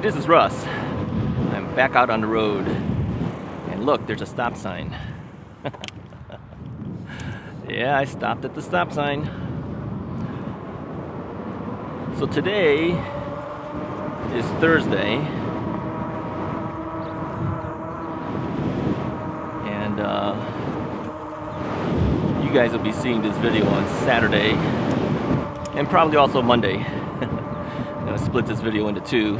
this is Russ. I'm back out on the road. And look, there's a stop sign. Yeah, I stopped at the stop sign. So today is Thursday. And you guys will be seeing this video on Saturday. And probably also Monday. I'm gonna split this video into two.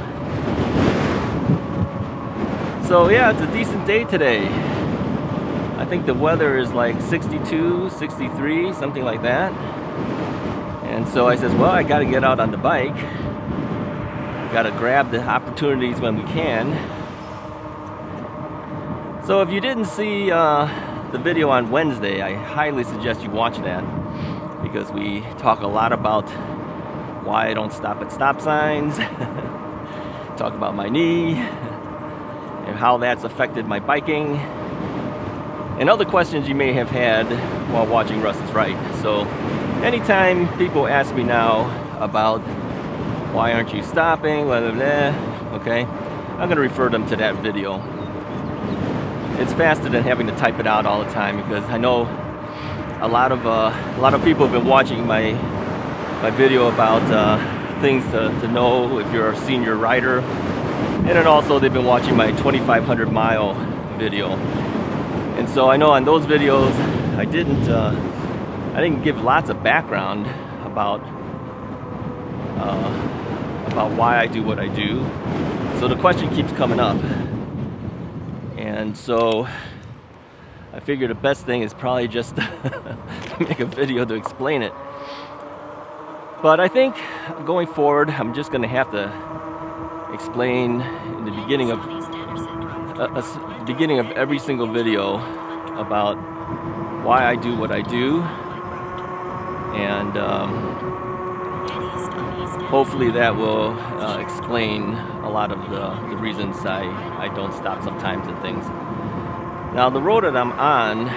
So yeah, it's a decent day today. I think the weather is like 62, 63, something like that. And so I says, well, I gotta get out on the bike. Gotta grab the opportunities when we can. So if you didn't see the video on Wednesday, I highly suggest you watch that, because we talk a lot about why I don't stop at stop signs, talk about my knee, and how that's affected my biking, and other questions you may have had while watching Russ is Right. So anytime people ask me now about why aren't you stopping, blah, blah, blah, okay, I'm gonna refer them to that video. It's faster than having to type it out all the time, because I know a lot of people have been watching my video about things to know if you're a senior rider, and then also they've been watching my 2,500 mile video. And so I know on those videos I didn't give lots of background about why I do what I do. So the question keeps coming up, and so I figure the best thing is probably just to make a video to explain it. But I think going forward, I'm just going to have to explain in the beginning of every single video about why I do what I do, and hopefully that will explain a lot of the reasons I don't stop sometimes and things. Now the road that I'm on,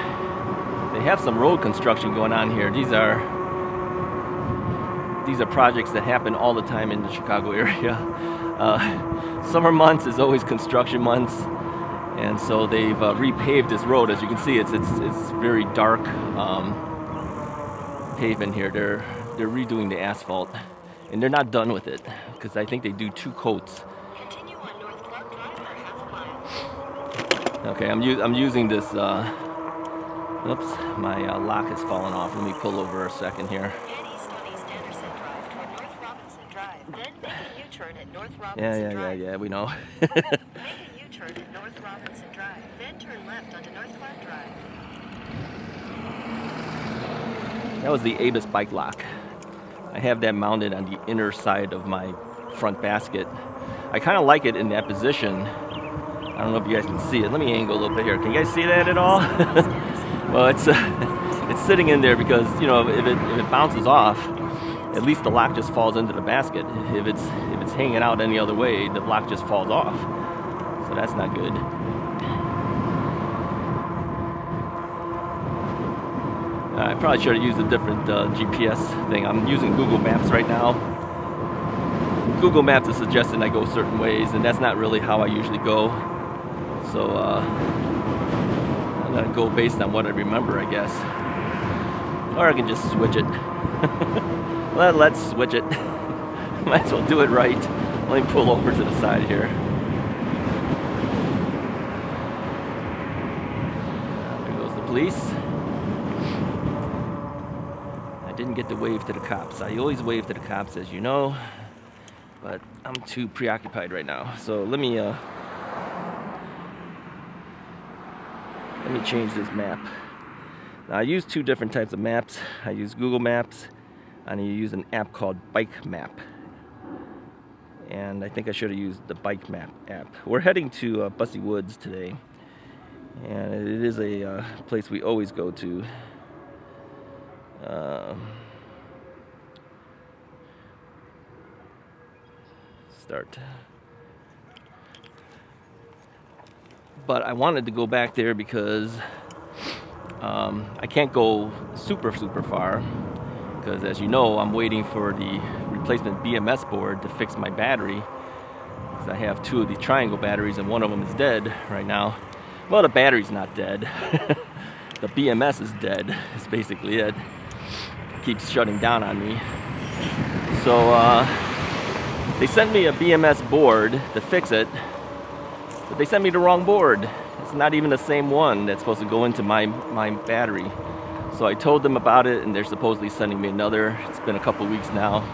they have some road construction going on here. These are projects that happen all the time in the Chicago area. Summer months is always construction months, and so they've repaved this road. As you can see, it's very dark pavement here. They're redoing the asphalt, and they're not done with it, because I think they do 2 coats. Continue on North Clark Drive for half a mile. Okay, I'm using this. Oops, my lock has fallen off. Let me pull over a second here. Then make a U-turn at North Robinson Drive. Yeah, we know. Make a U-turn at North Robinson Drive. Then turn left onto North Clark Drive. That was the EBike lock. I have that mounted on the inner side of my front basket. I kind of like it in that position. I don't know if you guys can see it. Let me angle a little bit here. Can you guys see that at all? Well, it's sitting in there because, you know, if it bounces off, at least the lock just falls into the basket. If it's hanging out any other way, the lock just falls off. So that's not good. I probably should have used a different GPS thing. I'm using Google Maps right now. Google Maps is suggesting I go certain ways, and that's not really how I usually go. So I'm gonna go based on what I remember, I guess. Or I can just switch it. Let's switch it. Might as well do it right. Let me pull over to the side here. There goes the police. I didn't get to wave to the cops. I always wave to the cops, as you know, but I'm too preoccupied right now. So let me change this map. Now, I use 2 different types of maps. I use Google Maps, and I use an app called Bike Map. And I think I should have used the Bike Map app. We're heading to Bussy Woods today, and it is a place we always go to. Start. But I wanted to go back there because I can't go super far, because as you know, I'm waiting for the replacement BMS board to fix my battery. because I have 2 of the triangle batteries and one of them is dead right now. Well, the battery's not dead. The BMS is dead. It's basically it. Keeps shutting down on me. So they sent me a BMS board to fix it, but they sent me the wrong board. It's not even the same one that's supposed to go into my battery. So I told them about it, and they're supposedly sending me another. It's been a couple weeks now.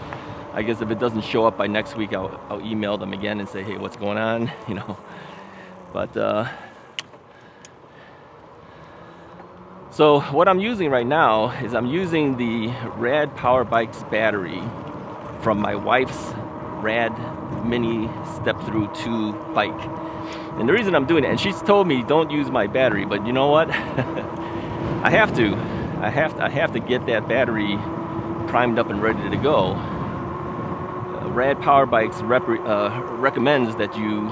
I guess if it doesn't show up by next week, I'll email them again and say, hey, what's going on? You know. But so what I'm using right now is I'm using the Rad Power Bikes battery from my wife's Rad Mini Step Through 2 bike. And the reason I'm doing it, and she's told me don't use my battery, but you know what? I have to. I have to get that battery primed up and ready to go. Rad Power Bikes recommends that you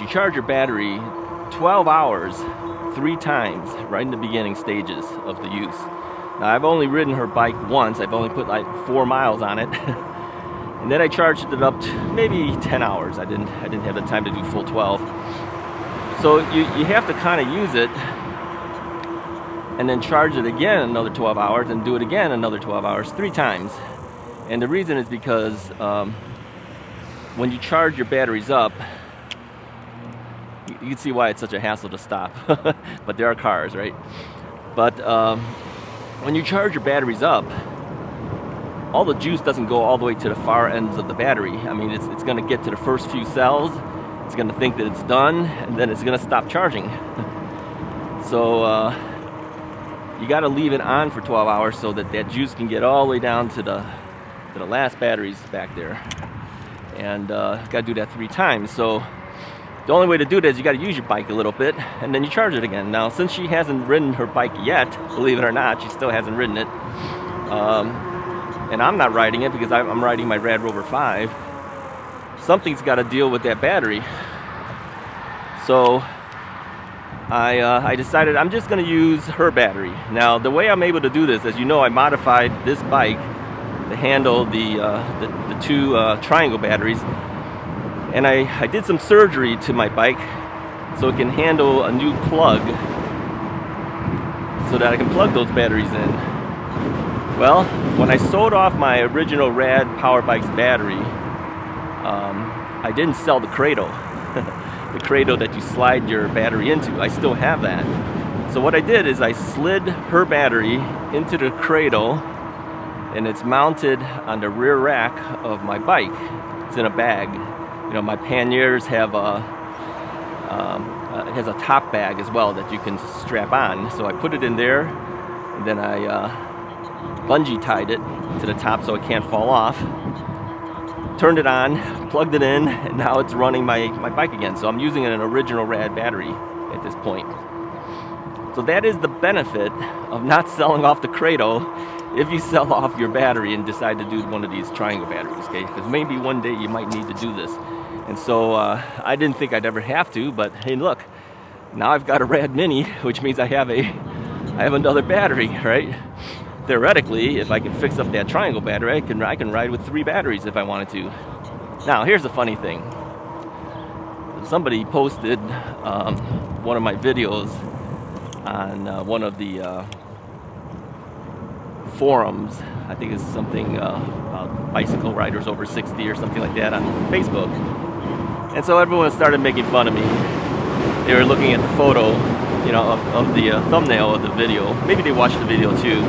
charge your battery 12 hours 3 times right in the beginning stages of the use. Now I've only ridden her bike once. I've only put like 4 miles on it. And then I charged it up to maybe 10 hours. I didn't have the time to do full 12. So you have to kind of use it and then charge it again another 12 hours and do it again another 12 hours 3 times. And the reason is because when you charge your batteries up, you can see why it's such a hassle to stop. But there are cars, right? But when you charge your batteries up, all the juice doesn't go all the way to the far ends of the battery. I mean, it's going to get to the first few cells, it's going to think that it's done, and then it's going to stop charging. So you got to leave it on for 12 hours so that that juice can get all the way down to the last batteries back there. And got to do that 3 times. So the only way to do that is you got to use your bike a little bit, and then you charge it again. Now, since she hasn't ridden her bike yet, believe it or not, she still hasn't ridden it. And I'm not riding it because I'm riding my radrover 5. Something's got to deal with that battery. So I decided I'm just going to use her battery. Now, the way I'm able to do this, as you know, I modified this bike to handle the 2 triangle batteries. And I did some surgery to my bike so it can handle a new plug so that I can plug those batteries in. Well, when I sold off my original Rad Power Bikes battery, I didn't sell the cradle. The cradle that you slide your battery into. I still have that. So what I did is I slid her battery into the cradle, and it's mounted on the rear rack of my bike. It's in a bag. You know, my panniers have has a top bag as well that you can strap on. So I put it in there, and then I bungee tied it to the top so it can't fall off. Turned it on, plugged it in, and now it's running my bike again. So I'm using an original Rad battery at this point. So that is the benefit of not selling off the cradle if you sell off your battery and decide to do one of these triangle batteries, okay? Because maybe one day you might need to do this. And so I didn't think I'd ever have to, but hey, look, now I've got a Rad Mini, which means I have another battery, right? Theoretically, if I can fix up that triangle battery, I can ride with 3 batteries if I wanted to. Now, here's the funny thing. Somebody posted one of my videos on one of the forums. I think it's something about bicycle riders over 60 or something like that on Facebook. And so everyone started making fun of me. They were looking at the photo, you know, of the thumbnail of the video. Maybe they watched the video too.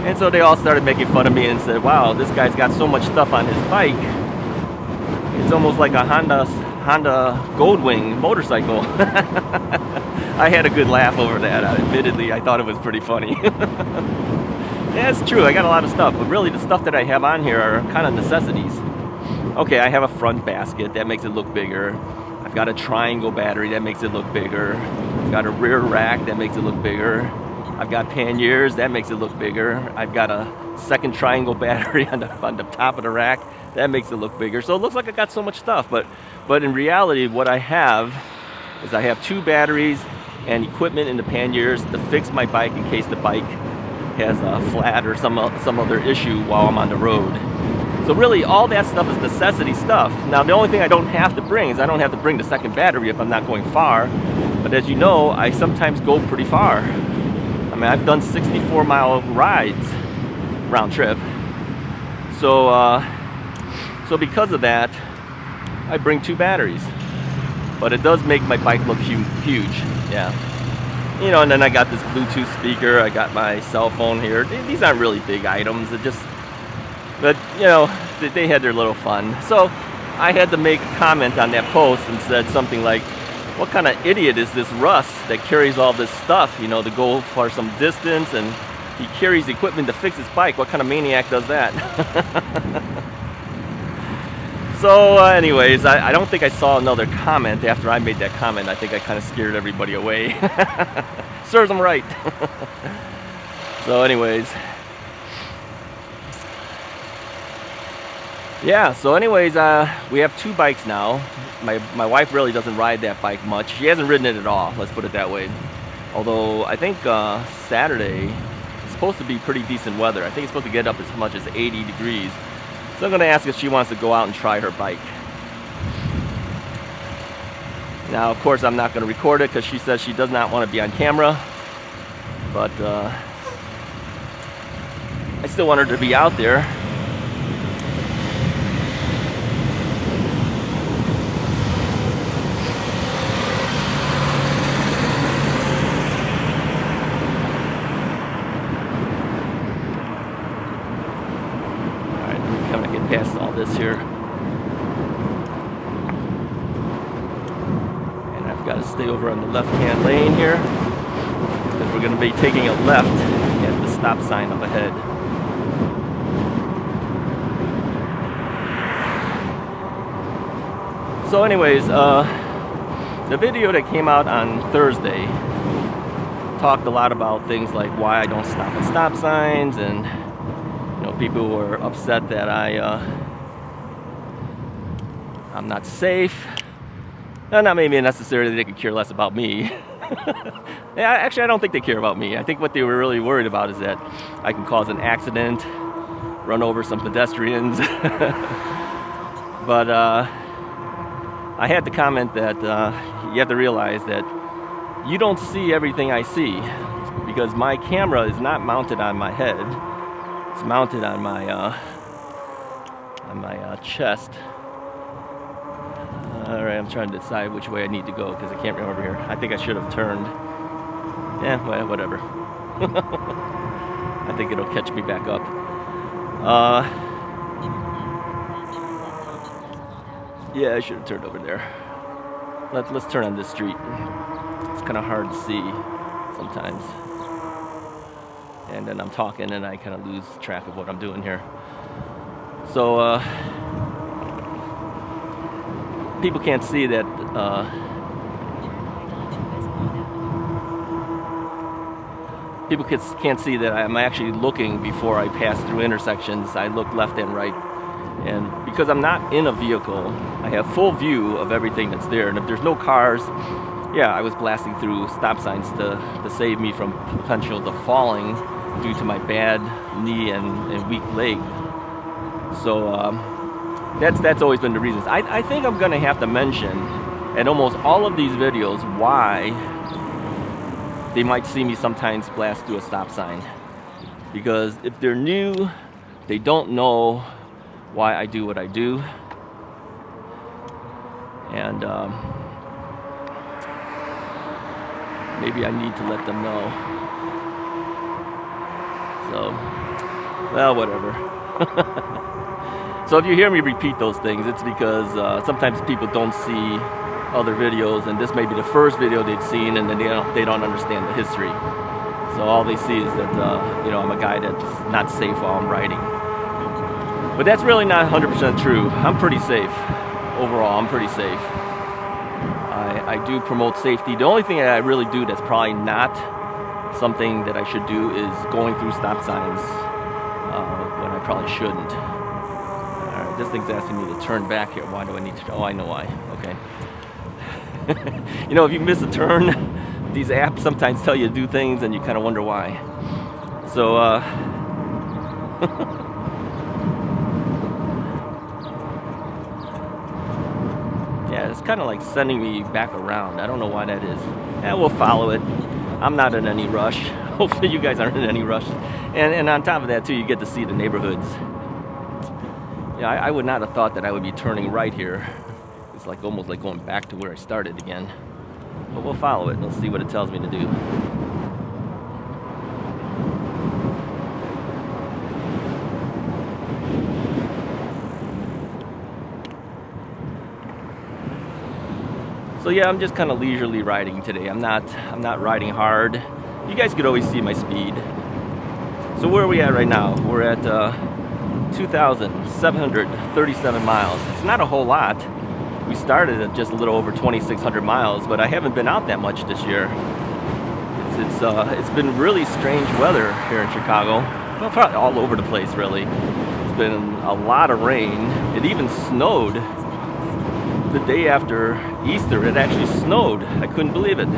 And so they all started making fun of me and said, wow, this guy's got so much stuff on his bike. It's almost like a Honda Goldwing motorcycle. I had a good laugh over that. Admittedly, I thought it was pretty funny. Yeah, it's true, I got a lot of stuff, but really the stuff that I have on here are kind of necessities. Okay, I have a front basket, that makes it look bigger. I've got a triangle battery, that makes it look bigger. I've got a rear rack, that makes it look bigger. I've got panniers, that makes it look bigger. I've got a second triangle battery on the top of the rack, that makes it look bigger. So it looks like I got so much stuff, but in reality, what I have is I have 2 batteries and equipment in the panniers to fix my bike in case the bike has a flat or some other issue while I'm on the road. So really, all that stuff is necessity stuff. Now, the only thing I don't have to bring is I don't have to bring the second battery if I'm not going far. But as you know, I sometimes go pretty far. I mean, I've done 64-mile rides round trip. So, so because of that, I bring 2 batteries. But it does make my bike look huge, yeah. You know, and then I got this Bluetooth speaker. I got my cell phone here. These aren't really big items. It just, but you know, they had their little fun. So I had to make a comment on that post and said something like, what kind of idiot is this Russ that carries all this stuff, you know, to go for some distance, and he carries equipment to fix his bike? What kind of maniac does that? So anyways, I don't think I saw another comment after I made that comment. I think I kind of scared everybody away. Serves them right. So anyways. Yeah, so anyways, we have 2 bikes now. My wife really doesn't ride that bike much. She hasn't ridden it at all, let's put it that way. Although I think Saturday is supposed to be pretty decent weather. I think it's supposed to get up as much as 80 degrees. So I'm going to ask if she wants to go out and try her bike. Now, of course, I'm not going to record it because she says she does not want to be on camera. But I still want her to be out there. Past all this here, and I've got to stay over on the left-hand lane here because we're going to be taking a left at the stop sign up ahead. So anyways, the video that came out on Thursday talked a lot about things like why I don't stop at stop signs, and people were upset that I'm not safe. Not maybe necessarily they could care less about me. Yeah, actually, I don't think they care about me. I think what they were really worried about is that I can cause an accident, run over some pedestrians. But I had to comment that you have to realize that you don't see everything I see, because my camera is not mounted on my head. It's mounted on my chest. All right, I'm trying to decide which way I need to go because I can't remember here. I think I should have turned. Yeah, well, whatever. I think it'll catch me back up. Yeah, I should have turned over there. Let's turn on this street. It's kind of hard to see sometimes. And then I'm talking and I kind of lose track of what I'm doing here. So people can't see that can't see that I'm actually looking before I pass through intersections. I look left and right, and because I'm not in a vehicle, I have full view of everything that's there. And if there's no cars, yeah, I was blasting through stop signs to save me from potential of falling due to my bad knee and weak leg. So that's always been the reasons. I think I'm gonna have to mention in almost all of these videos why they might see me sometimes blast through a stop sign. Because if they're new, they don't know why I do what I do. And maybe I need to let them know. So, well, whatever. So if you hear me repeat those things, it's because sometimes people don't see other videos, and this may be the first video they've seen, and then they don't understand the history. So all they see is that I'm a guy that's not safe while I'm riding. But that's really not 100% true. I'm pretty safe. Overall, I'm pretty safe. I do promote safety. The only thing that I really do that's probably not something that I should do is going through stop signs when I probably shouldn't. All right, this thing's asking me to turn back here. Why do I need to? Oh, I know why. Okay. If you miss a turn, these apps sometimes tell you to do things and you kind of wonder why. So Yeah, it's kind of like sending me back around. I don't know why that is. Yeah, we'll follow it. I'm not in any rush. Hopefully you guys aren't in any rush. And on top of that too, you get to see the neighborhoods. Yeah, I would not have thought that I would be turning right here. It's like almost like going back to where I started again. But we'll follow it and we'll see what it tells me to do. So yeah, I'm just kind of leisurely riding today. I'm not riding hard. You guys could always see my speed. So where are we at right now? We're at 2,737 miles. It's not a whole lot. We started at just a little over 2,600 miles, but I haven't been out that much this year. It's been really strange weather here in Chicago. Well, probably all over the place, really. It's been a lot of rain. It even snowed. The day after Easter, it actually snowed. I couldn't believe it.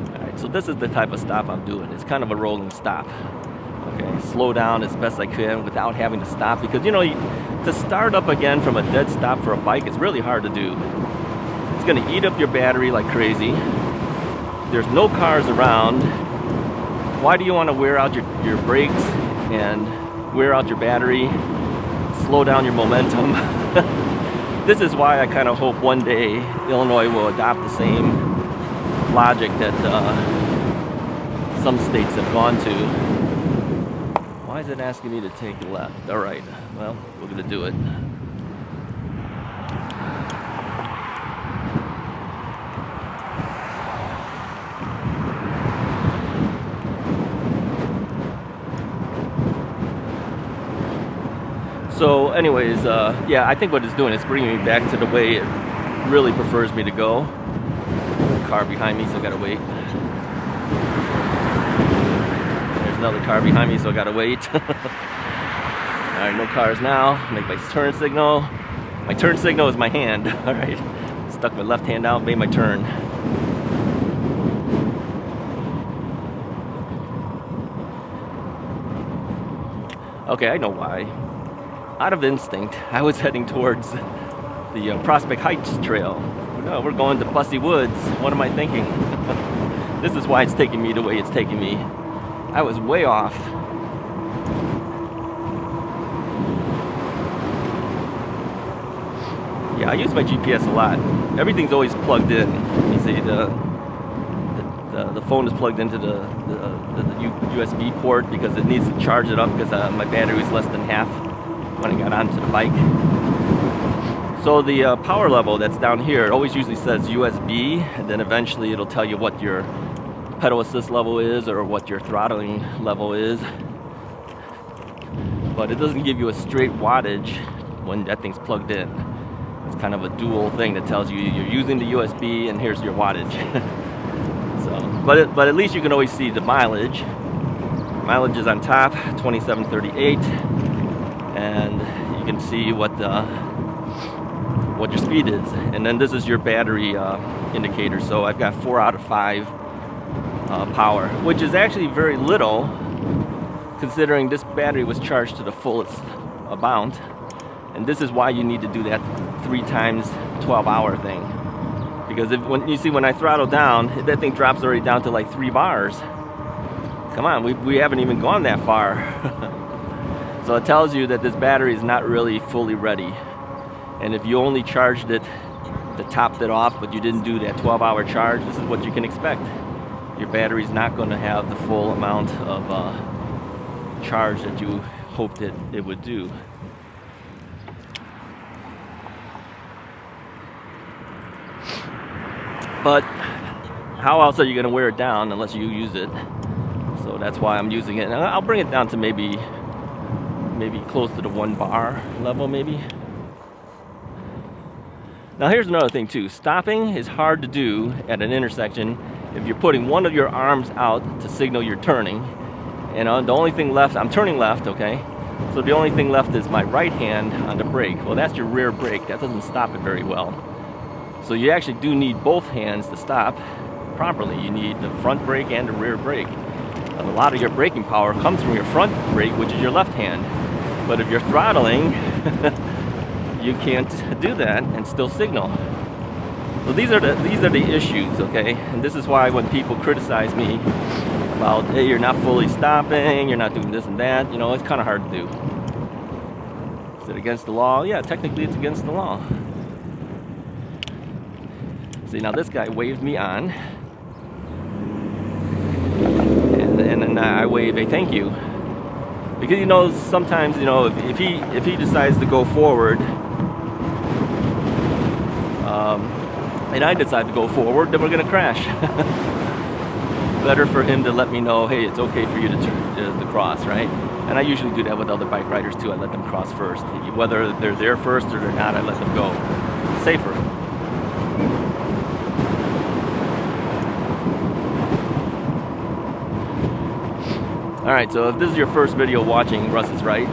Alright, so this is the type of stop I'm doing. It's kind of a rolling stop. Okay, slow down as best I can without having to stop, because you know, to start up again from a dead stop for a bike is really hard to do. It's going to eat up your battery like crazy. There's no cars around. Why do you want to wear out your brakes and wear out your battery, slow down your momentum? This is why I kind of hope one day Illinois will adopt the same logic that some states have gone to. Why is it asking me to take a left? All right, well, we're going to do it. So anyways, yeah, I think what it's doing is bringing me back to the way it really prefers me to go. Car behind me, so I gotta wait. There's another car behind me, so I gotta wait. Alright, no cars now. Make my turn signal. My turn signal is my hand. Alright, stuck my left hand out, made my turn. Okay, I know why. Out of instinct, I was heading towards the Prospect Heights Trail. No, we're going to Bussy Woods. What am I thinking? This is why it's taking me the way it's taking me. I was way off. Yeah, I use my GPS a lot. Everything's always plugged in. You see, the phone is plugged into the USB port because it needs to charge it up because my battery was less than half when I got onto the bike. So the power level that's down here, it always usually says USB, and then eventually it'll tell you what your pedal assist level is or what your throttling level is. But it doesn't give you a straight wattage when that thing's plugged in. It's kind of a dual thing that tells you you're using the USB and here's your wattage. So, but at least you can always see the mileage. Mileage is on top, 2738. And you can see what your speed is, and then this is your battery indicator. So I've got 4 out of 5 power, which is actually very little considering this battery was charged to the fullest amount. And this is why you need to do that 3 times 12-hour thing, because when I throttle down, that thing drops already down to like 3 bars. Come on, we haven't even gone that far. So it tells you that this battery is not really fully ready. And if you only charged it to top it off, but you didn't do that 12-hour charge, this is what you can expect. Your battery's not going to have the full amount of charge that you hoped it would do. But how else are you going to wear it down unless you use it? So that's why I'm using it. And I'll bring it down to maybe close to the 1 bar level, maybe. Now here's another thing too. Stopping is hard to do at an intersection if you're putting one of your arms out to signal you're turning. And the only thing left, I'm turning left, okay? So the only thing left is my right hand on the brake. Well, that's your rear brake. That doesn't stop it very well. So you actually do need both hands to stop properly. You need the front brake and the rear brake. a lot of your braking power comes from your front brake, which is your left hand. But if you're throttling, you can't do that and still signal. So these are the issues, okay? And this is why when people criticize me about, hey, you're not fully stopping, you're not doing this and that, you know, it's kind of hard to do. Is it against the law? Yeah, technically it's against the law. See, now this guy waved me on, and then I wave a thank you, because you know sometimes, you know, if he decides to go forward, and I decide to go forward, then we're gonna crash. Better for him to let me know, hey, it's okay for you to cross, right? And I usually do that with other bike riders too. I let them cross first. Whether they're there first or they're not, I let them go. Safer. Alright, so if this is your first video watching Russ is Right,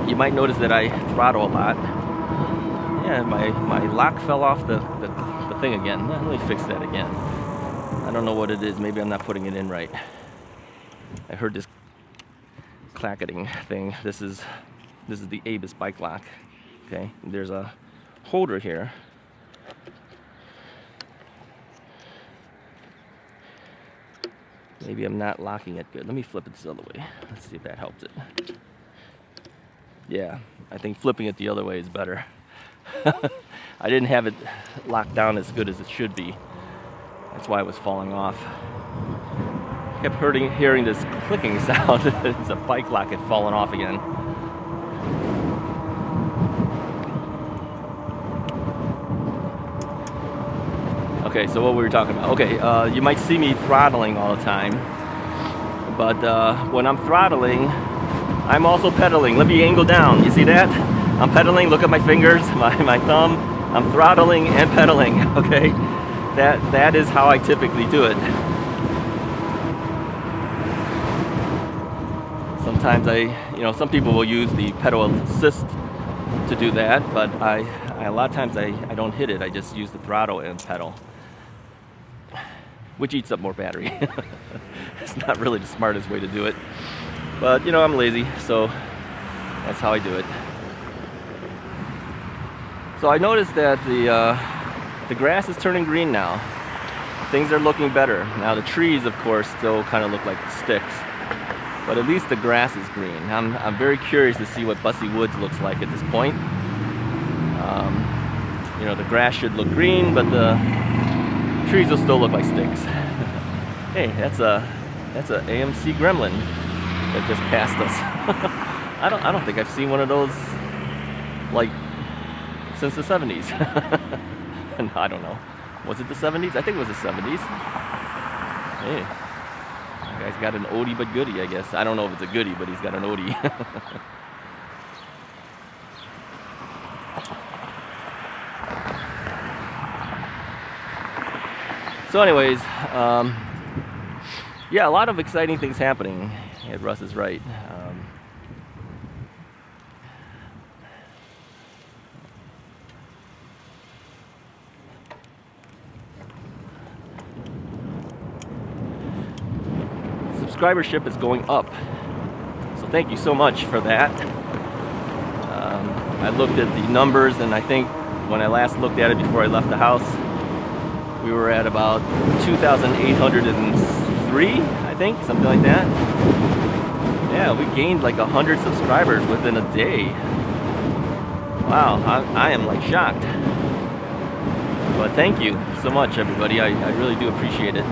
you might notice that I throttle a lot. Yeah, my lock fell off the thing again. Let me fix that again. I don't know what it is. Maybe I'm not putting it in right. I heard this clacketing thing. This is the Abis bike lock. Okay, there's a holder here. Maybe I'm not locking it good. Let me flip it this other way. Let's see if that helps it. Yeah, I think flipping it the other way is better. I didn't have it locked down as good as it should be. That's why it was falling off. I kept hearing this clicking sound. It's a bike lock had fallen off again. Okay, so what were we talking about? Okay, you might see me throttling all the time, but when I'm throttling, I'm also pedaling. Let me angle down. You see that? I'm pedaling. Look at my fingers, my thumb. I'm throttling and pedaling. Okay, that is how I typically do it. Sometimes some people will use the pedal assist to do that, but a lot of times I don't hit it. I just use the throttle and pedal, which eats up more battery. It's not really the smartest way to do it, but you know, I'm lazy, so that's how I do it. So I noticed that the grass is turning green now. Things are looking better. Now the trees, of course, still kind of look like sticks, but at least the grass is green. I'm very curious to see what Bussy Woods looks like at this point. You know, the grass should look green, but the trees will still look like sticks. Hey, that's a AMC Gremlin that just passed us. I don't think I've seen one of those like since the 70s. No, I don't know. Was it the 70s? I think it was the 70s. Hey, that guy's got an oldie but goodie, I guess. I don't know if it's a goodie, but he's got an oldie. So anyways, yeah, a lot of exciting things happening at Russ is Right. Subscribership is going up, so thank you so much for that. I looked at the numbers, and I think when I last looked at it before I left the house, we were at about 2,803, I think, something like that. Yeah, we gained like 100 subscribers within a day. Wow, I am like shocked. But thank you so much, everybody. I really do appreciate it.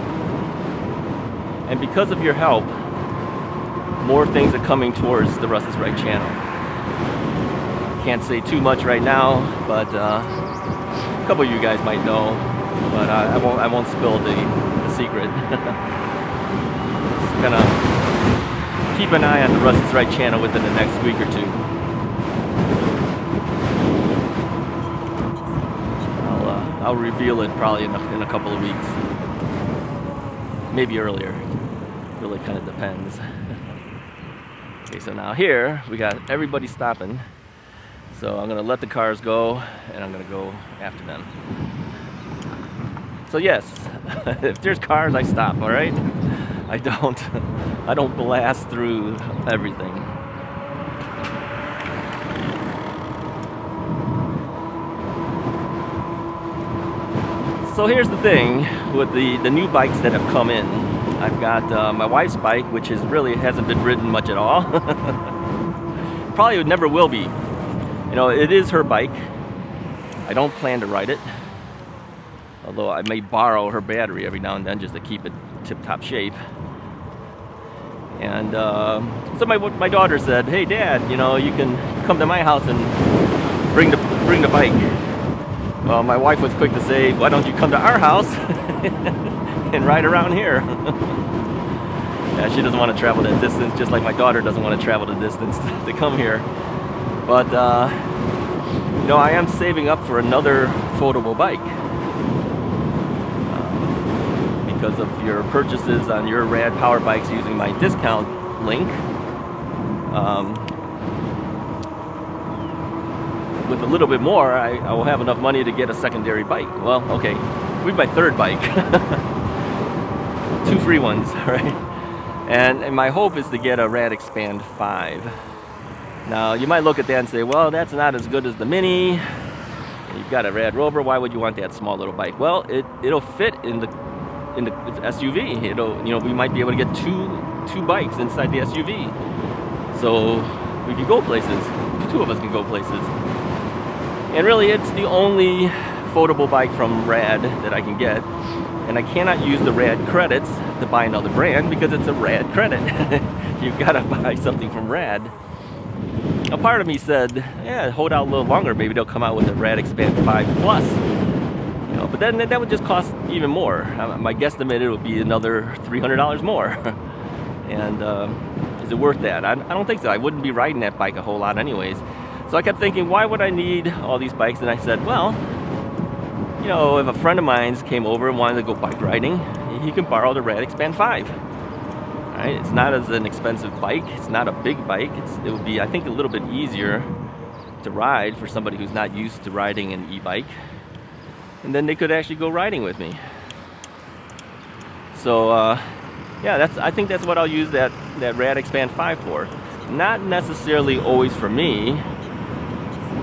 And because of your help, more things are coming towards the Russ is Right channel. Can't say too much right now, but a couple of you guys might know. But I won't spill the secret. Just gonna keep an eye on the Russ is Right channel within the next week or two. I'll reveal it probably in a couple of weeks, maybe earlier. Really kind of depends. Okay, so now here we got everybody stopping. So I'm gonna let the cars go, and I'm gonna go after them. So yes, if there's cars, I stop, all right? I don't blast through everything. So here's the thing with the new bikes that have come in. I've got my wife's bike, which hasn't been ridden much at all. Probably never will be. You know, it is her bike. I don't plan to ride it. Although I may borrow her battery every now and then just to keep it tip-top shape. And so my daughter said, "Hey Dad, you know, you can come to my house and bring the bike." Well, my wife was quick to say, "Why don't you come to our house and ride around here?" Yeah, she doesn't want to travel that distance, just like my daughter doesn't want to travel the distance to come here. But you know, I am saving up for another foldable bike. Because of your purchases on your Rad Power Bikes using my discount link, with a little bit more, I will have enough money to get a secondary bike. Well, okay, we have my third bike. 2 free ones, right? And my hope is to get a Rad Expand 5. Now, you might look at that and say, well, that's not as good as the Mini. You've got a radrover, why would you want that small little bike? Well, it'll fit in the SUV. You know, we might be able to get two bikes inside the SUV. So we can go places. The 2 of us can go places. And really, it's the only foldable bike from Rad that I can get. And I cannot use the Rad credits to buy another brand because it's a Rad credit. You've got to buy something from Rad. A part of me said, yeah, hold out a little longer, maybe they'll come out with a Rad Expand 5 Plus. You know, but then that would just cost even more. My guesstimate, it would be another $300 more. And is it worth that? I don't think so. I wouldn't be riding that bike a whole lot anyways. So I kept thinking, why would I need all these bikes? And I said, well, you know, if a friend of mine came over and wanted to go bike riding, he can borrow the Rad Expand 5. Right? It's not as an expensive bike. It's not a big bike. It would be, I think, a little bit easier to ride for somebody who's not used to riding an e-bike. And then they could actually go riding with me. So yeah, I think that's what I'll use that Rad Expand 5 for. Not necessarily always for me,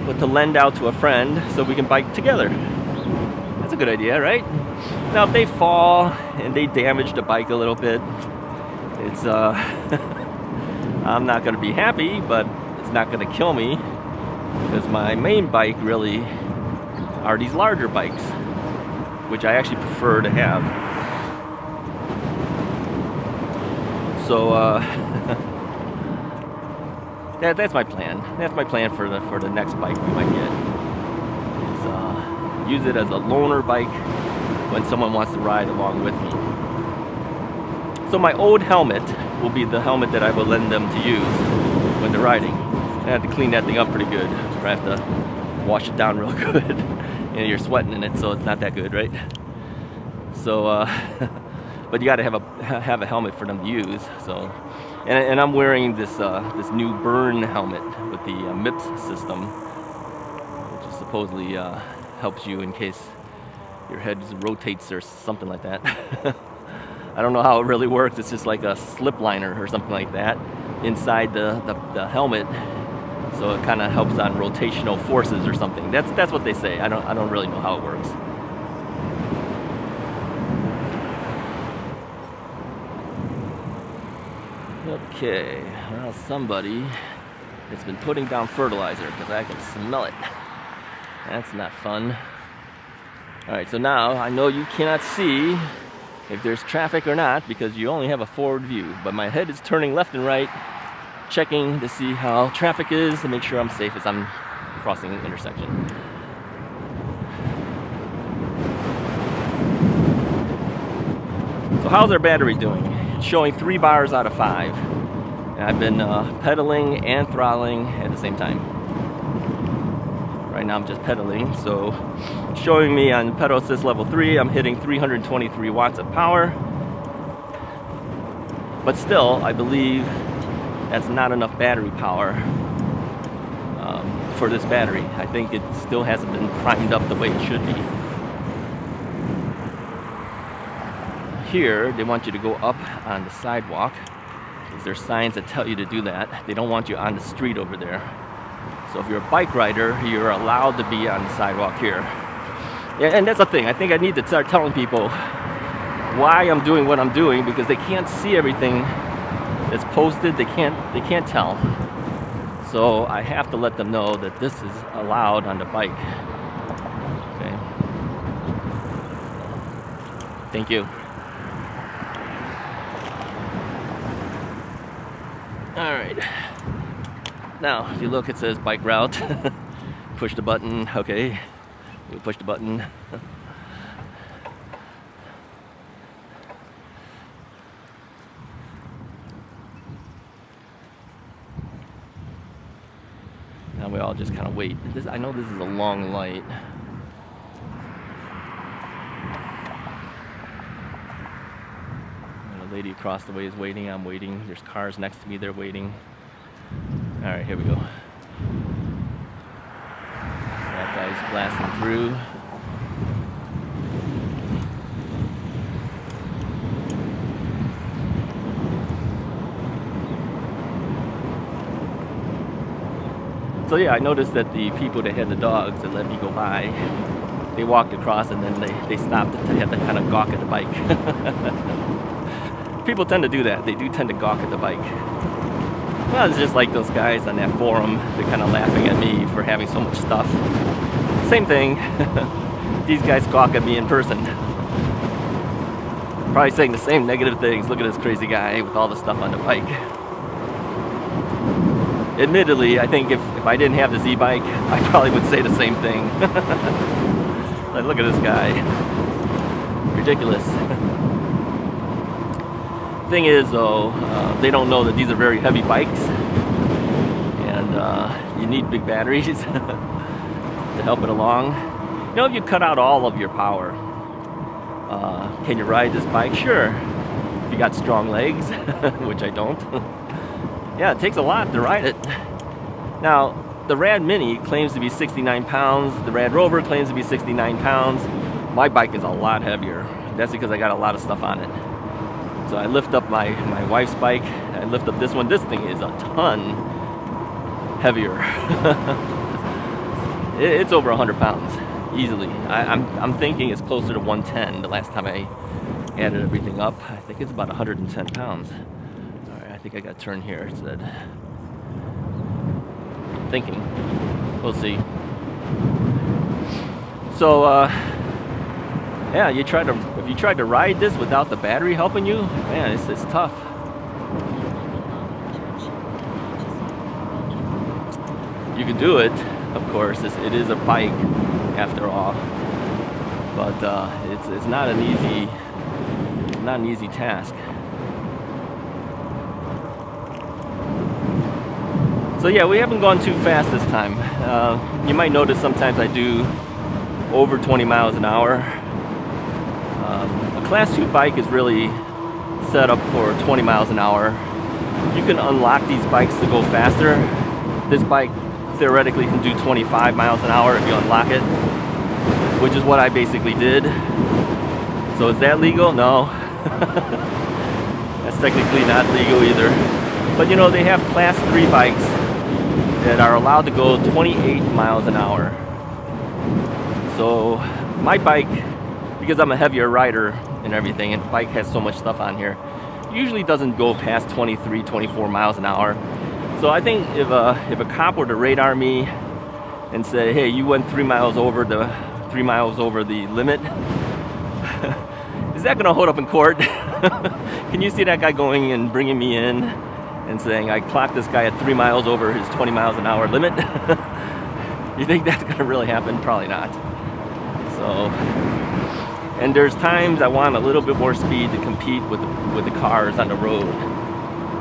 but to lend out to a friend so we can bike together. That's a good idea, right? Now, if they fall and they damage the bike a little bit, it's I'm not going to be happy, but it's not going to kill me, because my main bike really are these larger bikes, which I actually prefer to have. So that's my plan. That's my plan for the next bike we might get. Is use it as a loaner bike when someone wants to ride along with me. So my old helmet will be the helmet that I will lend them to use when they're riding. I have to clean that thing up pretty good. I have to wash it down real good. You know, you're sweating in it, so it's not that good, right? So, but you got to have a helmet for them to use. So, and I'm wearing this new burn helmet with the MIPS system, which supposedly helps you in case your head rotates or something like that. I don't know how it really works. It's just like a slip liner or something like that inside the helmet, so it kind of helps on rotational forces or something. That's what they say. I don't really know how it works. Okay, well, somebody has been putting down fertilizer because I can smell it. That's not fun. All right, so now I know you cannot see if there's traffic or not because you only have a forward view, but my head is turning left and right, checking to see how traffic is to make sure I'm safe as I'm crossing an intersection. So how's our battery doing? It's showing 3 bars out of 5. And I've been pedaling and throttling at the same time. Right now I'm just pedaling, so it's showing me on pedal assist level 3, I'm hitting 323 watts of power. But still, I believe that's not enough battery power for this battery. I think it still hasn't been primed up the way it should be. here, they want you to go up on the sidewalk. There's signs that tell you to do that. They don't want you on the street over there. So if you're a bike rider, you're allowed to be on the sidewalk here. Yeah, and that's the thing. I think I need to start telling people why I'm doing what I'm doing, because they can't see everything that's posted. They can't tell. So I have to let them know that this is allowed on the bike. Okay. Thank you. All right. Now, if you look, it says bike route. Push the button. Okay. We push the button. Now we all just kind of wait. I know this is a long light. And a lady across the way is waiting. I'm waiting. There's cars next to me. They're waiting. All right, here we go. That guy's blasting through. So yeah, I noticed that the people that had the dogs that let me go by, they walked across and then they stopped to have to kind of gawk at the bike. People tend to do that. They do tend to gawk at the bike. Well, it's just like those guys on that forum. They're kind of laughing at me for having so much stuff. Same thing. These guys gawk at me in person. Probably saying the same negative things. Look at this crazy guy with all the stuff on the bike. Admittedly, I think if I didn't have this e-bike, I probably would say the same thing. Like, look at this guy. Ridiculous. Thing is, though, they don't know that these are very heavy bikes, and you need big batteries to help it along. You know, if you cut out all of your power, can you ride this bike? Sure. If you got strong legs, which I don't. Yeah, it takes a lot to ride it. Now, the Rad Mini claims to be 69 pounds. The Rad Rover claims to be 69 pounds. My bike is a lot heavier. That's because I got a lot of stuff on it. So I lift up my wife's bike. I lift up this one. This thing is a ton heavier. It's over 100 pounds, easily. I'm thinking it's closer to 110 the last time I added everything up. I think it's about 110 pounds. I think I got to turn here, it said. Thinking. We'll see. So, yeah, if you tried to ride this without the battery helping you, man, it's tough. You can do it, of course. It is a bike, after all. But it's not an easy task. So yeah, we haven't gone too fast this time. You might notice sometimes I do over 20 miles an hour. A Class 2 bike is really set up for 20 miles an hour. You can unlock these bikes to go faster. This bike theoretically can do 25 miles an hour if you unlock it, which is what I basically did. So is that legal? No. That's technically not legal either. But you know, they have Class 3 bikes that are allowed to go 28 miles an hour. So my bike, because I'm a heavier rider and everything, and the bike has so much stuff on here, usually doesn't go past 23, 24 miles an hour. So I think if a cop were to radar me and say, hey, you went 3 miles over the limit, is that gonna hold up in court? Can you see that guy going and bringing me in and saying, I clocked this guy at 3 miles over his 20 miles an hour limit? You think that's gonna really happen? Probably not. So, and there's times I want a little bit more speed to compete with the cars on the road.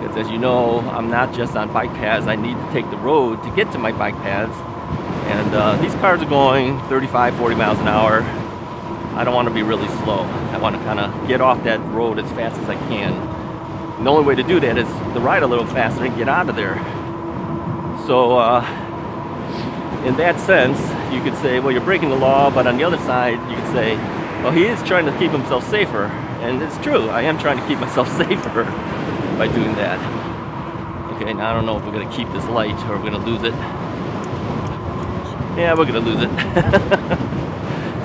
Because as you know, I'm not just on bike paths. I need to take the road to get to my bike paths. And these cars are going 35, 40 miles an hour. I don't want to be really slow. I want to kind of get off that road as fast as I can. And the only way to do that is to ride a little faster and get out of there. So in that sense, you could say, well, you're breaking the law, but on the other side, you could say, well, he is trying to keep himself safer. And it's true, I am trying to keep myself safer by doing that. Okay, now I don't know if we're gonna keep this light or we're gonna lose it. Yeah, we're gonna lose it.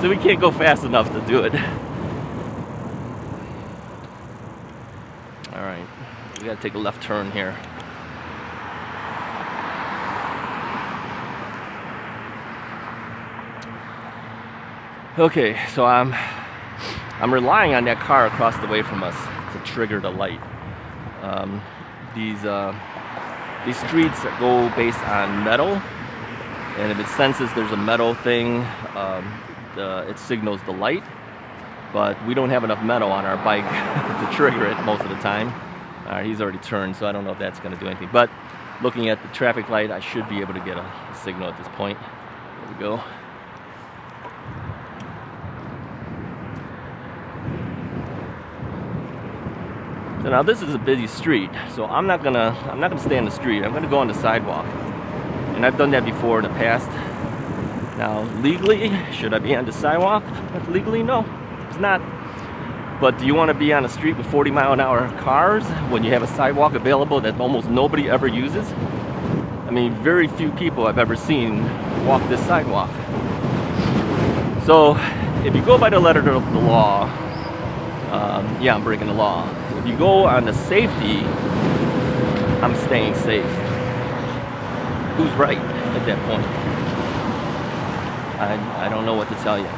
So we can't go fast enough to do it. All right, we gotta take a left turn here. Okay, so I'm relying on that car across the way from us to trigger the light. These streets go based on metal, and if it senses there's a metal thing, it signals the light. But we don't have enough metal on our bike to trigger it most of the time. All right, he's already turned, so I don't know if that's going to do anything. But looking at the traffic light, I should be able to get a signal at this point. There we go. So now this is a busy street, so I'm not gonna stay on the street. I'm gonna go on the sidewalk, and I've done that before in the past. Now, legally, should I be on the sidewalk? Legally, no, it's not. But do you want to be on a street with 40-mile-an-hour cars when you have a sidewalk available that almost nobody ever uses? I mean, very few people I've ever seen walk this sidewalk. So, if you go by the letter of the law, yeah, I'm breaking the law. If you go on the safety, I'm staying safe. Who's right at that point? I don't know what to tell you.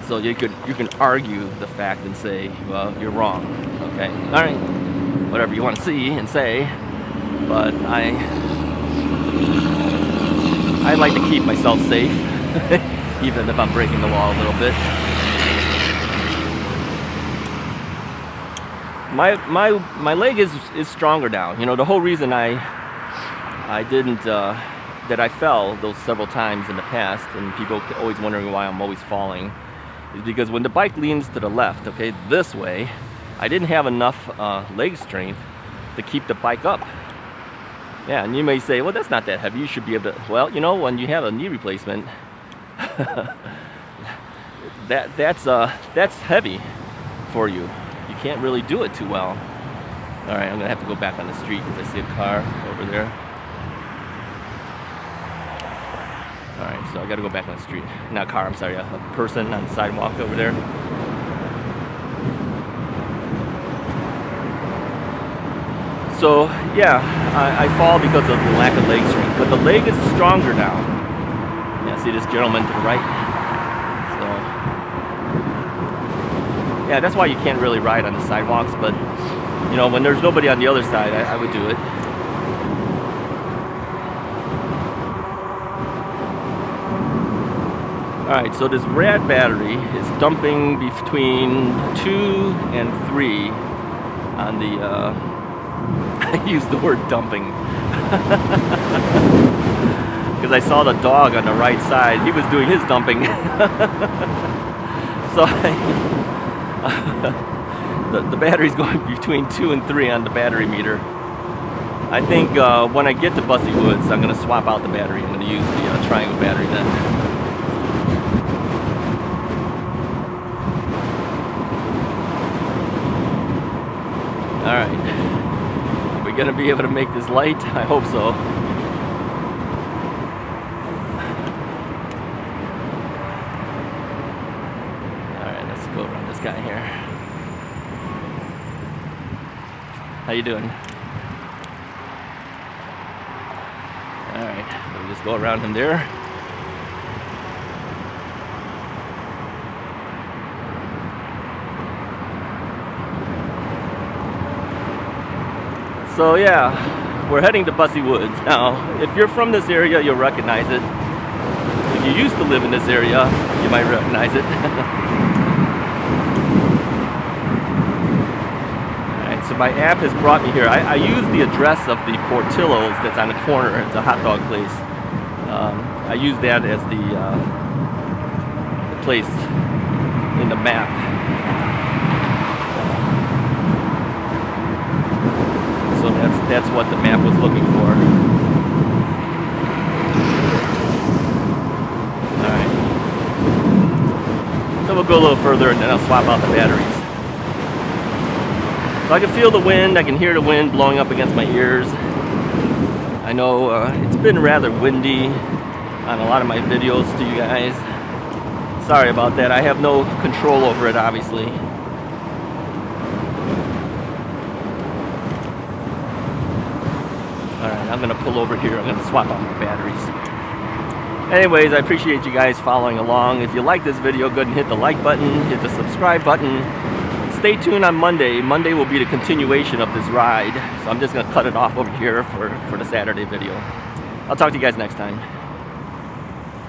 So you can argue the fact and say, well, you're wrong. Okay, all right, whatever you want to see and say, but I like to keep myself safe, even if I'm breaking the law a little bit. My leg is stronger now. You know, the whole reason I didn't that I fell those several times in the past, and people always wondering why I'm always falling, is because when the bike leans to the left, okay, this way, I didn't have enough leg strength to keep the bike up. Yeah, and you may say, well, that's not that heavy. You should be able to. Well, you know, when you have a knee replacement, that's heavy for you. You can't really do it too well. All right, I'm gonna have to go back on the street because I see a car over there. All right, so I gotta go back on the street. Not a car, I'm sorry, a person on the sidewalk over there. So yeah, I fall because of the lack of leg strength, but the leg is stronger now. Yeah, see this gentleman to the right? So yeah, that's why you can't really ride on the sidewalks, but you know, when there's nobody on the other side, I would do it. Alright, so this rad battery is dumping between 2 and 3 on the, I used the word dumping. Because I saw the dog on the right side, he was doing his dumping. So the battery's going between 2 and 3 on the battery meter. I think when I get to Bussy Woods, I'm going to swap out the battery. I'm going to use the triangle battery then. Alright, are we gonna be able to make this light? I hope so. Alright, let's go around this guy here. How you doing? Alright, we'll just go around him there. So yeah, we're heading to Bussy Woods. Now, if you're from this area, you'll recognize it. If you used to live in this area, you might recognize it. Alright, so my app has brought me here. I use the address of the Portillo's that's on the corner. It's a hot dog place. I use that as the place in the map. So that's what the map was looking for. Alright. So we'll go a little further and then I'll swap out the batteries. So I can feel the wind, I can hear the wind blowing up against my ears. I know it's been rather windy on a lot of my videos to you guys. Sorry about that, I have no control over it obviously. Alright, I'm gonna pull over here, I'm gonna swap out my batteries. Anyways, I appreciate you guys following along. If you like this video, go ahead and hit the like button, hit the subscribe button. Stay tuned on Monday. Monday will be the continuation of this ride. So I'm just gonna cut it off over here for the Saturday video. I'll talk to you guys next time.